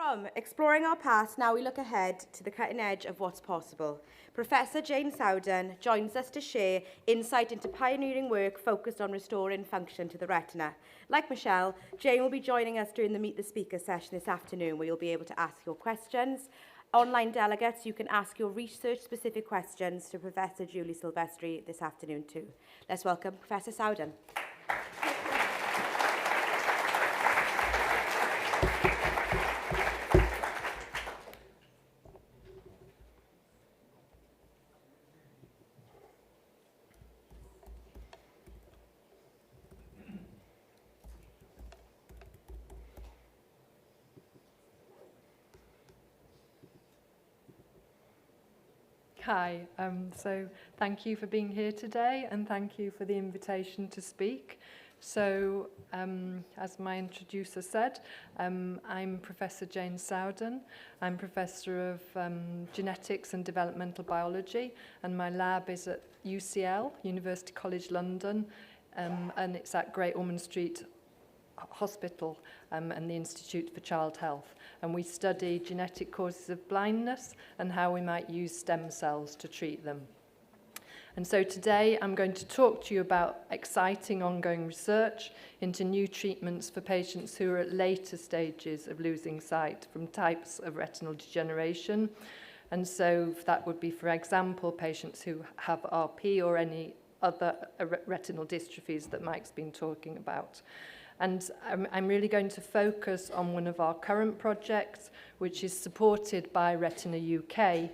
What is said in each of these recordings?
From exploring our past, now we look ahead to the cutting edge of what's possible. Professor Jane Sowden joins us to share insight into pioneering work focused on restoring function to the retina. Like Michelle, Jane will be joining us during the Meet the Speaker session this afternoon, where you'll be able to ask your questions. Online delegates, you can ask your research-specific questions to Professor Julie Silvestri this afternoon too. Let's welcome Professor Sowden. Hi, so thank you for being here today and thank you for the invitation to speak. So, as my introducer said, I'm Professor Jane Sowden. I'm Professor of Genetics and Developmental Biology, and my lab is at UCL, University College London, and it's at Great Ormond Street Hospital and the Institute for Child Health. And we study genetic causes of blindness and how we might use stem cells to treat them. And so today I'm going to talk to you about exciting ongoing research into new treatments for patients who are at later stages of losing sight from types of retinal degeneration. And so that would be, for example, patients who have RP or any other retinal dystrophies that Mike's been talking about. And I'm really going to focus on one of our current projects, which is supported by Retina UK,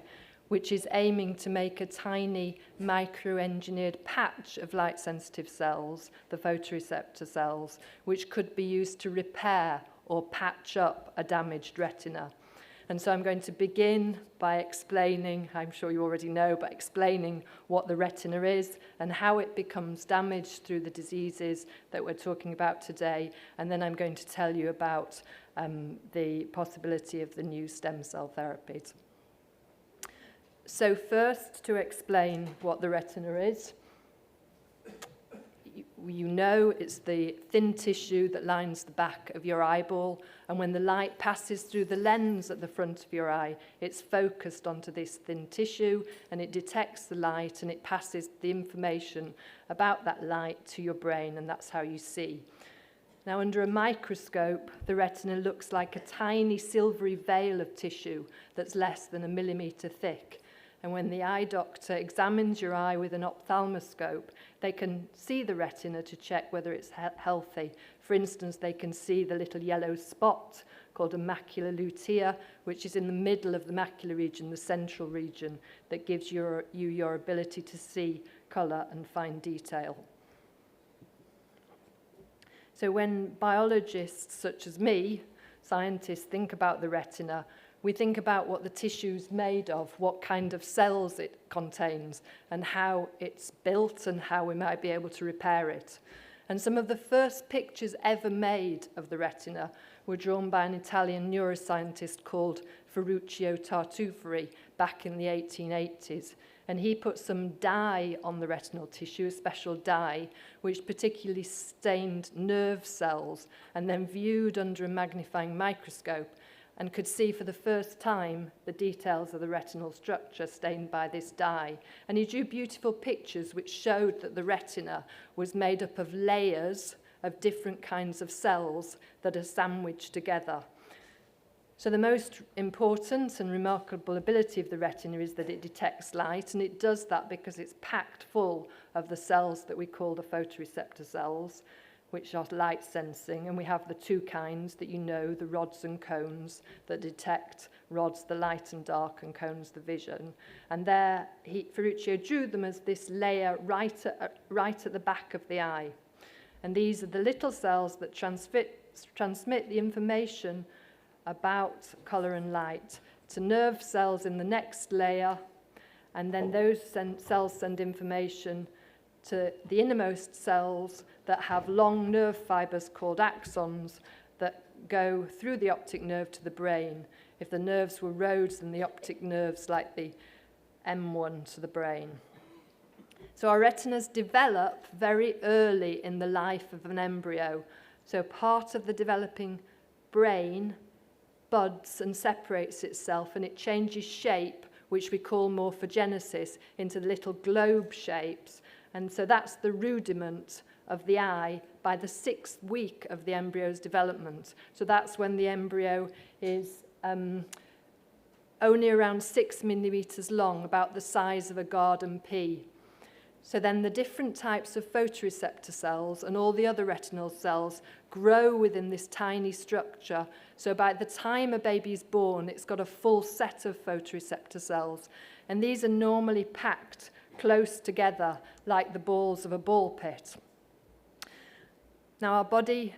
which is aiming to make a tiny micro-engineered patch of light-sensitive cells, the photoreceptor cells, which could be used to repair or patch up a damaged retina. And so I'm going to begin by explaining, I'm sure you already know, but explaining what the retina is and how it becomes damaged through the diseases that we're talking about today. And then I'm going to tell you about the possibility of the new stem cell therapies. So first, to explain what the retina is. You know it's the thin tissue that lines the back of your eyeball, and when the light passes through the lens at the front of your eye, it's focused onto this thin tissue and it detects the light and it passes the information about that light to your brain, and that's how you see. Now, under a microscope, the retina looks like a tiny silvery veil of tissue that's less than 1 millimeter thick. And when the eye doctor examines your eye with an ophthalmoscope, they can see the retina to check whether it's healthy. For instance, they can see the little yellow spot called a macular lutea, which is in the middle of the macular region, the central region, that gives you your ability to see colour and fine detail. So when biologists such as me, scientists, think about the retina, we think about what the tissue's made of, what kind of cells it contains, and how it's built and how we might be able to repair it. And some of the first pictures ever made of the retina were drawn by an Italian neuroscientist called Ferruccio Tartuferi back in the 1880s. And he put some dye on the retinal tissue, a special dye, which particularly stained nerve cells, and then viewed under a magnifying microscope and could see for the first time the details of the retinal structure stained by this dye. And he drew beautiful pictures which showed that the retina was made up of layers of different kinds of cells that are sandwiched together. So the most important and remarkable ability of the retina is that it detects light, and it does that because it's packed full of the cells that we call the photoreceptor cells, which are light sensing, and we have the two kinds that you know, the rods and cones that detect rods the light and dark and cones the vision. And there, Ferruccio drew them as this layer right at the back of the eye. And these are the little cells that transmit the information about colour and light to nerve cells in the next layer, and then those cells send information to the innermost cells that have long nerve fibers called axons that go through the optic nerve to the brain. If the nerves were roads, then the optic nerves like the M1 to the brain. So our retinas develop very early in the life of an embryo. So part of the developing brain buds and separates itself, and it changes shape, which we call morphogenesis, into little globe shapes. And so that's the rudiment of the eye by the 6th week of the embryo's development. So that's when the embryo is only around 6 millimeters long, about the size of a garden pea. So then the different types of photoreceptor cells and all the other retinal cells grow within this tiny structure. So by the time a baby is born, it's got a full set of photoreceptor cells. And these are normally packed close together like the balls of a ball pit. Now our body,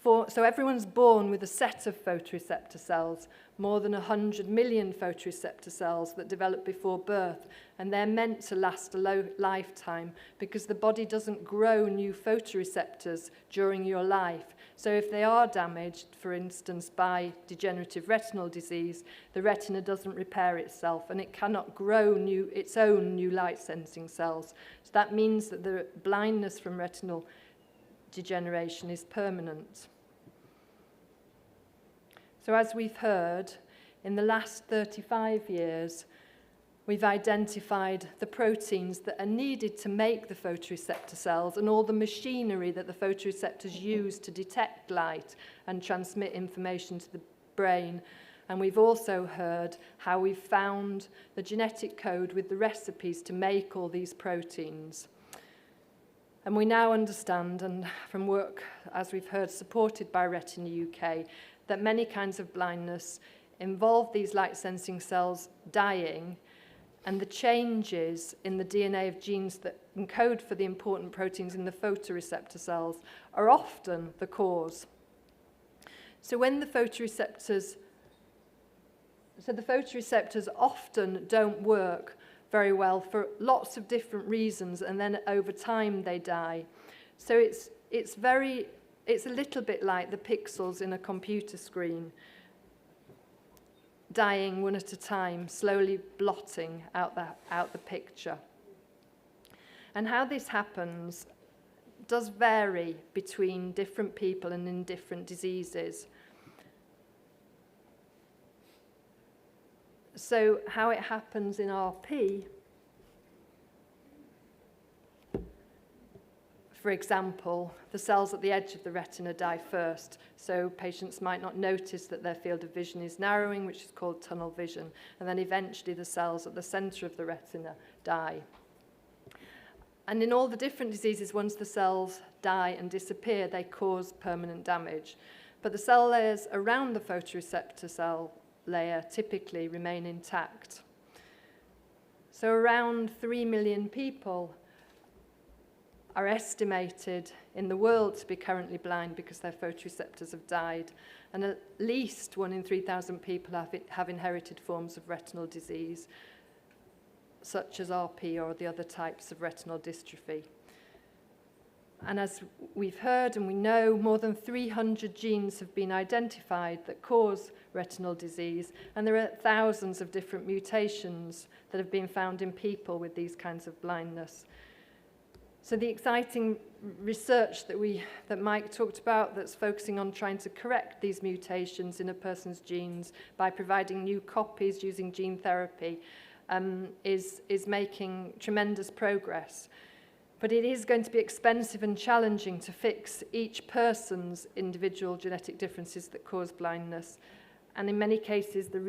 so everyone's born with a set of photoreceptor cells, more than 100 million photoreceptor cells that develop before birth, and they're meant to last a lifetime because the body doesn't grow new photoreceptors during your life. So if they are damaged, for instance, by degenerative retinal disease, the retina doesn't repair itself and it cannot grow its own new light-sensing cells. So that means that the blindness from retinal degeneration is permanent. So as we've heard, in the last 35 years, we've identified the proteins that are needed to make the photoreceptor cells and all the machinery that the photoreceptors use to detect light and transmit information to the brain. And we've also heard how we've found the genetic code with the recipes to make all these proteins. And we now understand, and from work, as we've heard, supported by Retina UK, that many kinds of blindness involve these light-sensing cells dying, and the changes in the DNA of genes that encode for the important proteins in the photoreceptor cells are often the cause. So when the photoreceptors often don't work very well for lots of different reasons, and then over time they die. So it's a little bit like the pixels in a computer screen, dying one at a time, slowly blotting out the picture. And how this happens does vary between different people and in different diseases. So how it happens in RP, for example, the cells at the edge of the retina die first, so patients might not notice that their field of vision is narrowing, which is called tunnel vision, and then eventually the cells at the center of the retina die. And in all the different diseases, once the cells die and disappear, they cause permanent damage. But the cell layers around the photoreceptor cell layer typically remain intact. So around 3 million people are estimated in the world to be currently blind because their photoreceptors have died, and at least 1 in 3,000 people have inherited forms of retinal disease, such as RP or the other types of retinal dystrophy. And as we've heard and we know, more than 300 genes have been identified that cause retinal disease, and there are thousands of different mutations that have been found in people with these kinds of blindness. So the exciting research that Mike talked about, that's focusing on trying to correct these mutations in a person's genes by providing new copies using gene therapy, is making tremendous progress. But it is going to be expensive and challenging to fix each person's individual genetic differences that cause blindness. And in many cases, the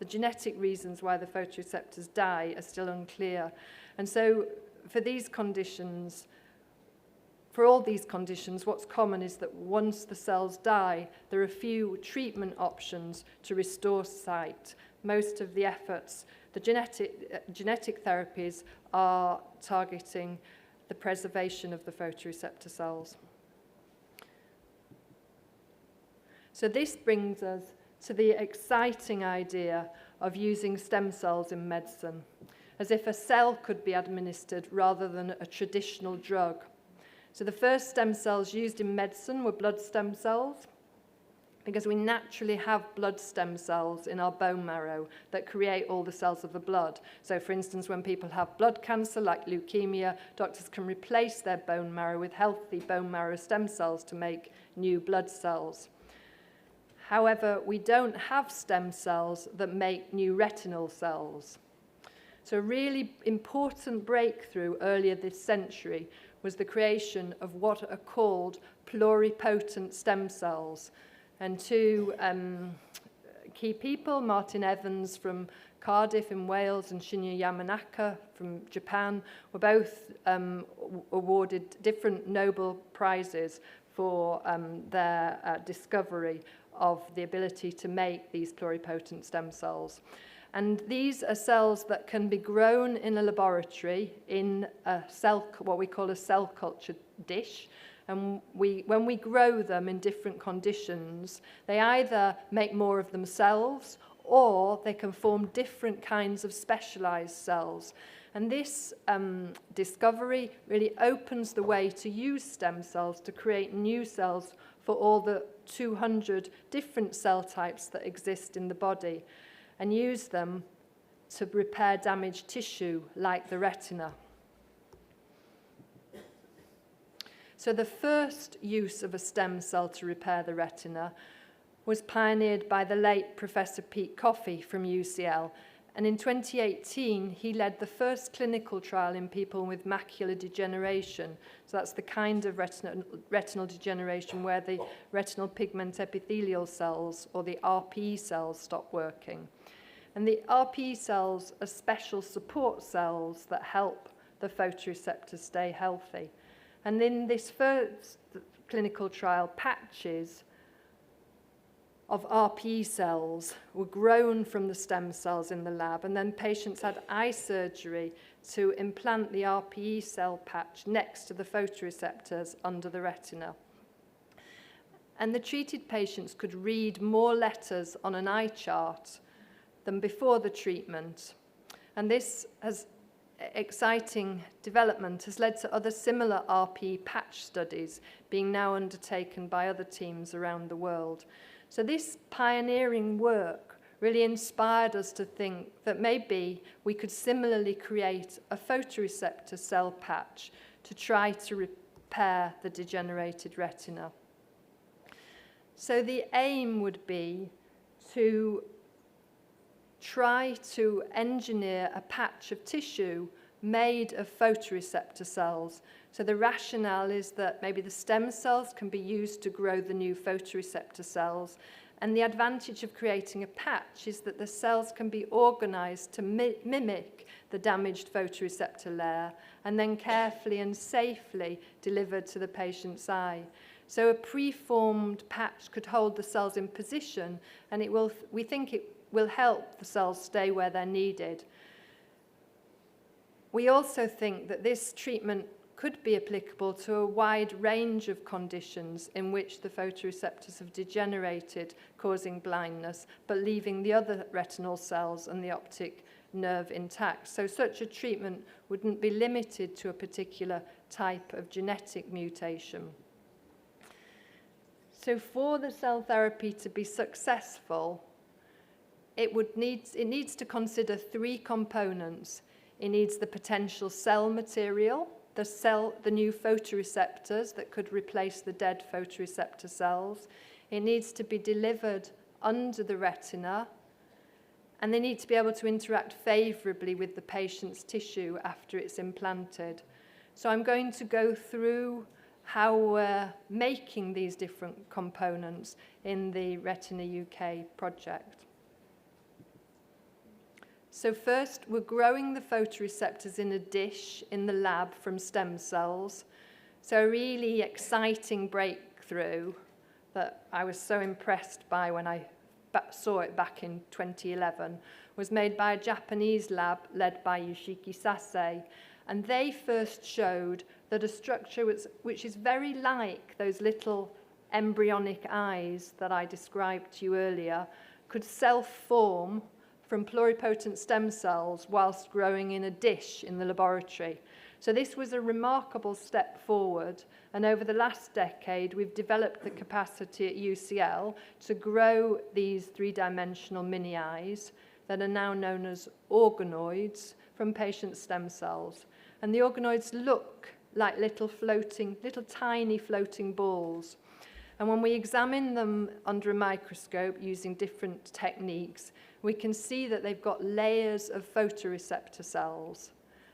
genetic reasons why the photoreceptors die are still unclear. And so for all these conditions, what's common is that once the cells die, there are few treatment options to restore sight. Most of the efforts, the genetic therapies, are targeting the preservation of the photoreceptor cells. So this brings us to the exciting idea of using stem cells in medicine, as if a cell could be administered rather than a traditional drug. So the first stem cells used in medicine were blood stem cells, because we naturally have blood stem cells in our bone marrow that create all the cells of the blood. So for instance, when people have blood cancer like leukemia, doctors can replace their bone marrow with healthy bone marrow stem cells to make new blood cells. However, we don't have stem cells that make new retinal cells. So a really important breakthrough earlier this century was the creation of what are called pluripotent stem cells. And two key people, Martin Evans from Cardiff in Wales and Shinya Yamanaka from Japan, were both awarded different Nobel Prizes for their discovery of the ability to make these pluripotent stem cells. And these are cells that can be grown in a laboratory in a what we call a cell culture dish. And when we grow them in different conditions, they either make more of themselves or they can form different kinds of specialized cells. And this discovery really opens the way to use stem cells to create new cells for all the 200 different cell types that exist in the body, and use them to repair damaged tissue like the retina. So the first use of a stem cell to repair the retina was pioneered by the late Professor Pete Coffey from UCL. And in 2018, he led the first clinical trial in people with macular degeneration. So that's the kind of retinal degeneration where the retinal pigment epithelial cells, or the RPE cells, stop working. And the RPE cells are special support cells that help the photoreceptors stay healthy. And in this first clinical trial, patches of RPE cells were grown from the stem cells in the lab, and then patients had eye surgery to implant the RPE cell patch next to the photoreceptors under the retina. And the treated patients could read more letters on an eye chart than before the treatment. And this exciting development has led to other similar RPE patch studies being now undertaken by other teams around the world. So this pioneering work really inspired us to think that maybe we could similarly create a photoreceptor cell patch to try to repair the degenerated retina. So the aim would be to try to engineer a patch of tissue made of photoreceptor cells. So the rationale is that maybe the stem cells can be used to grow the new photoreceptor cells, and the advantage of creating a patch is that the cells can be organized to mimic the damaged photoreceptor layer and then carefully and safely delivered to the patient's eye. So a preformed patch could hold the cells in position, and we think it will help the cells stay where they're needed. We also think that this treatment could be applicable to a wide range of conditions in which the photoreceptors have degenerated, causing blindness, but leaving the other retinal cells and the optic nerve intact. So such a treatment wouldn't be limited to a particular type of genetic mutation. So for the cell therapy to be successful, it needs to consider three components. It needs the potential cell material, the new photoreceptors that could replace the dead photoreceptor cells. It needs to be delivered under the retina, and they need to be able to interact favorably with the patient's tissue after it's implanted. So I'm going to go through how we're making these different components in the Retina UK project. So first, we're growing the photoreceptors in a dish in the lab from stem cells. So a really exciting breakthrough that I was so impressed by when I saw it back in 2011 was made by a Japanese lab led by Yoshiki Sase. And they first showed that a structure which is very like those little embryonic eyes that I described to you earlier could self-form from pluripotent stem cells whilst growing in a dish in the laboratory. So this was a remarkable step forward, and over the last decade we've developed the capacity at UCL to grow these three-dimensional mini eyes that are now known as organoids from patient stem cells. And the organoids look like little tiny floating balls. And when we examine them under a microscope using different techniques, we can see that they've got layers of photoreceptor cells,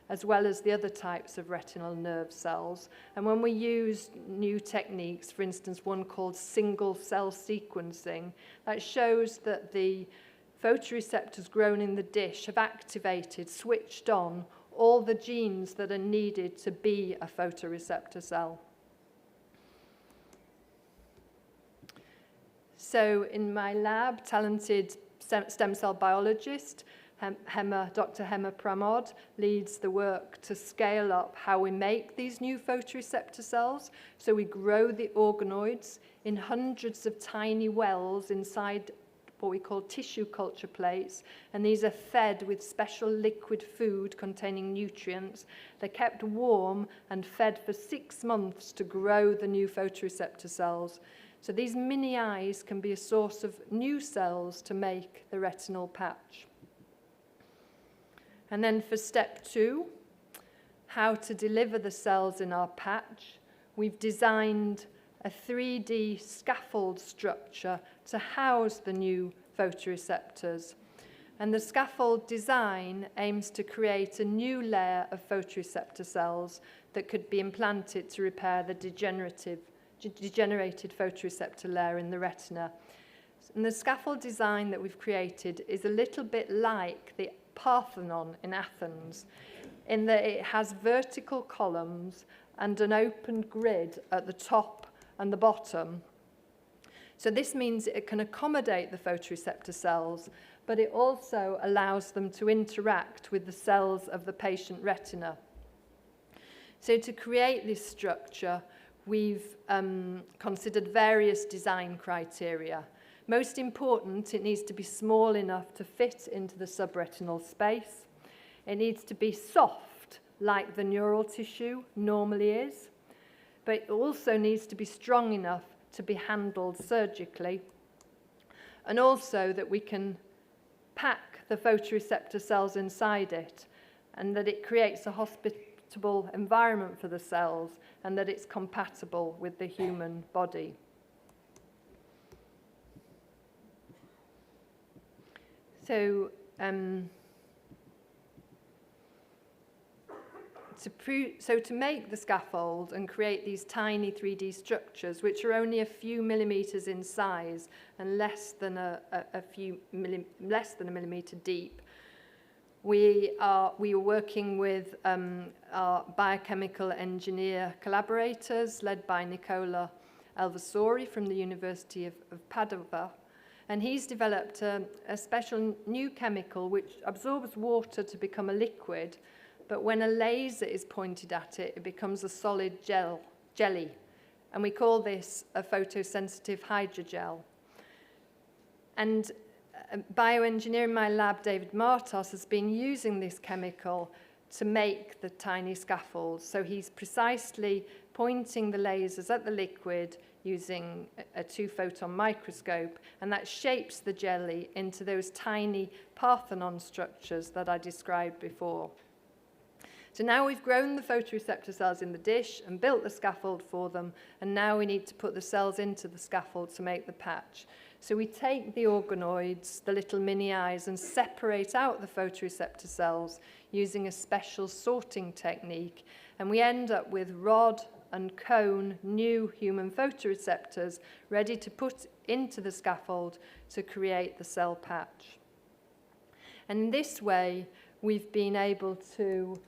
as well as the other types of retinal nerve cells. And when we use new techniques, for instance, one called single cell sequencing, that shows that the photoreceptors grown in the dish have activated, switched on, all the genes that are needed to be a photoreceptor cell. So in my lab, talented stem cell biologist, Dr. Hema Pramod, leads the work to scale up how we make these new photoreceptor cells. So we grow the organoids in hundreds of tiny wells inside what we call tissue culture plates, and these are fed with special liquid food containing nutrients. They're kept warm and fed for 6 months to grow the new photoreceptor cells. So these mini eyes can be a source of new cells to make the retinal patch. And then for step 2, how to deliver the cells in our patch, we've designed a 3D scaffold structure to house the new photoreceptors. And the scaffold design aims to create a new layer of photoreceptor cells that could be implanted to repair the degenerated photoreceptor layer in the retina. And the scaffold design that we've created is a little bit like the Parthenon in Athens, in that it has vertical columns and an open grid at the top and the bottom. So this means it can accommodate the photoreceptor cells, but it also allows them to interact with the cells of the patient retina. So to create this structure, we've considered various design criteria. Most important, it needs to be small enough to fit into the subretinal space. It needs to be soft, like the neural tissue normally is, but it also needs to be strong enough to be handled surgically, and also that we can pack the photoreceptor cells inside it, and that it creates a hospitable environment for the cells, and that it's compatible with the human body. So, to make the scaffold and create these tiny 3D structures, which are only a few millimeters in size and less than a millimeter deep, we are working with our biochemical engineer collaborators led by Nicola Elvasori from the University of Padova. And he's developed a special new chemical which absorbs water to become a liquid, but when a laser is pointed at it, it becomes a solid jelly. And we call this a photosensitive hydrogel. And a bioengineer in my lab, David Martos, has been using this chemical to make the tiny scaffolds. So he's precisely pointing the lasers at the liquid using a 2-photon microscope, and that shapes the jelly into those tiny Parthenon structures that I described before. So now we've grown the photoreceptor cells in the dish and built the scaffold for them, and now we need to put the cells into the scaffold to make the patch. So we take the organoids, the little mini eyes, and separate out the photoreceptor cells using a special sorting technique, and we end up with rod and cone new human photoreceptors ready to put into the scaffold to create the cell patch. And in this way, we've been able to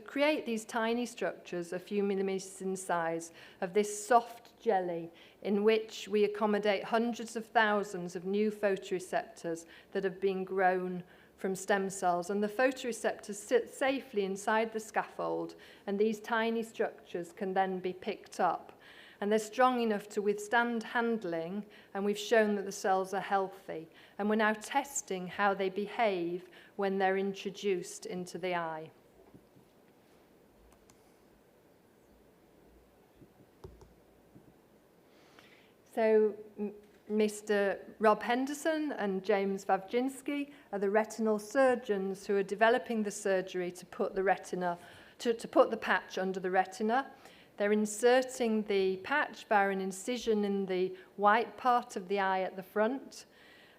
create these tiny structures, a few millimeters in size, of this soft jelly in which we accommodate hundreds of thousands of new photoreceptors that have been grown from stem cells, and the photoreceptors sit safely inside the scaffold, and these tiny structures can then be picked up. And they're strong enough to withstand handling, and we've shown that the cells are healthy. And we're now testing how they behave when they're introduced into the eye. So Mr. Rob Henderson and James Wawczynski are the retinal surgeons who are developing the surgery to put the retina, to put the patch under the retina. They're inserting the patch via an incision in the white part of the eye at the front.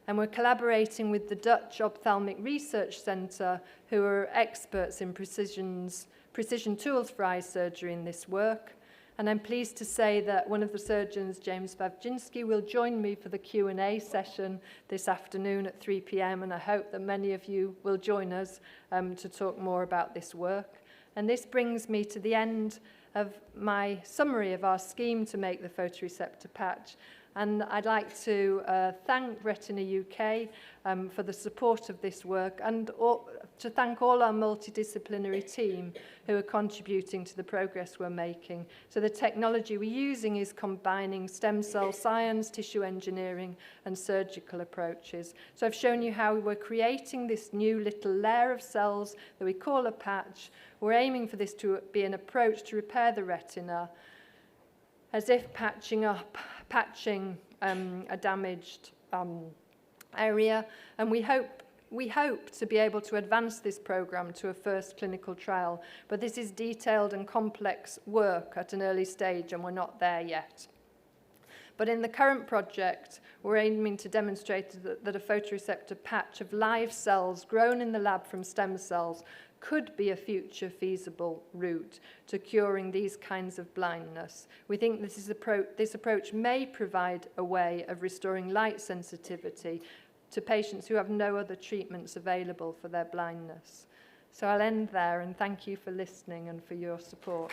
And we're collaborating with the Dutch Ophthalmic Research Centre, who are experts in precision tools for eye surgery in this work. And I'm pleased to say that one of the surgeons, James Wawczynski, will join me for the Q&A session this afternoon at 3 p.m. And I hope that many of you will join us to talk more about this work. And this brings me to the end of my summary of our scheme to make the photoreceptor patch. And I'd like to thank Retina UK for the support of this work, and to thank all our multidisciplinary team who are contributing to the progress we're making. So the technology we're using is combining stem cell science, tissue engineering, and surgical approaches. So I've shown you how we're creating this new little layer of cells that we call a patch. We're aiming for this to be an approach to repair the retina, as if patching a damaged area, and we hope to be able to advance this program to a first clinical trial, but this is detailed and complex work at an early stage, and we're not there yet. But in the current project, we're aiming to demonstrate that a photoreceptor patch of live cells grown in the lab from stem cells could be a future feasible route to curing these kinds of blindness. We think this approach may provide a way of restoring light sensitivity to patients who have no other treatments available for their blindness. So I'll end there, and thank you for listening and for your support.